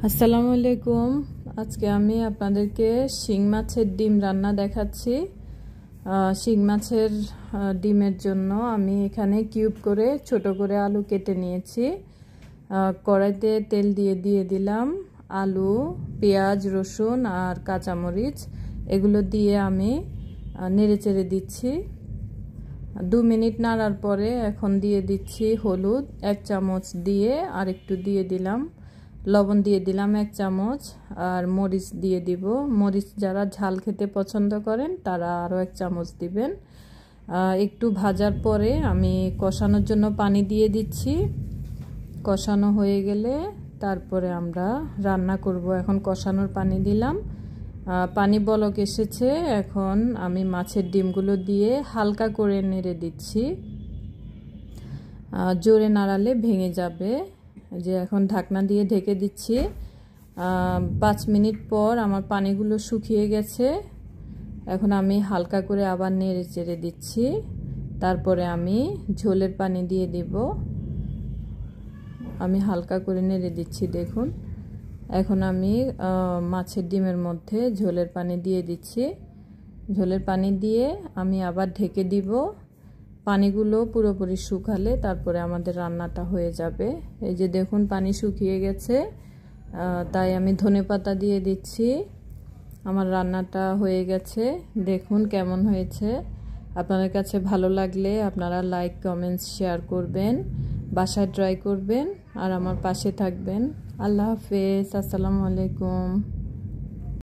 আসসালামু আলাইকুম। আজকে আমি আপনাদেরকে শিং মাছের ডিম রান্না দেখাচ্ছি। শিং মাছের ডিমের জন্য আমি এখানে কিউব করে ছোট করে আলু কেটে নিয়েছি। কড়াইতে তেল দিয়ে দিলাম আলু, পেঁয়াজ, রসুন আর কাঁচামরিচ। এগুলো দিয়ে আমি নেড়েচেড়ে দিচ্ছি। 2 মিনিট নাড়ার পরে এখন দিয়ে দিচ্ছি হলুদ 1 চামচ দিয়ে আর একটু দিয়ে দিলাম লবণ, দিয়ে দিলাম 1 চামচ আর মরিচ দিয়ে দিব। মরিচ যারা ঝাল খেতে পছন্দ করেন তারা আরও 1 চামচ দিবেন। একটু ভাজার পরে আমি কষানোর জন্য পানি দিয়ে দিচ্ছি। কষানো হয়ে গেলে তারপরে আমরা রান্না করব। এখন কষানোর পানি দিলাম, পানি বলক এসেছে। এখন আমি মাছের ডিমগুলো দিয়ে হালকা করে নেড়ে দিচ্ছি। জোরে নাড়ালে ভেঙে যাবে। যে এখন ঢাকনা দিয়ে ঢেকে দিচ্ছি। 5 মিনিট পর আমার পানিগুলো শুকিয়ে গেছে। এখন আমি হালকা করে আবার নেড়ে চেড়ে দিচ্ছি। তারপরে আমি ঝোলের পানি দিয়ে দিব। আমি হালকা করে নেড়ে দিচ্ছি, দেখুন। এখন আমি মাছের ডিমের মধ্যে ঝোলের পানি দিয়ে দিচ্ছি। ঝোলের পানি দিয়ে আমি আবার ঢেকে দিব। পানিগুলো পুরোপুরি শুকালে তারপরে আমাদের রান্নাটা হয়ে যাবে। এই যে দেখুন পানি শুকিয়ে গেছে, তাই আমি ধনেপাতা দিয়ে দিচ্ছি। আমার রান্নাটা হয়ে গেছে, দেখুন কেমন হয়েছে। আপনাদের কাছে ভালো লাগলে আপনারা লাইক, কমেন্টস, শেয়ার করবেন, বাসায় ট্রাই করবেন আর আমার পাশে থাকবেন। আল্লাহ হাফেজ, আসসালামু আলাইকুম।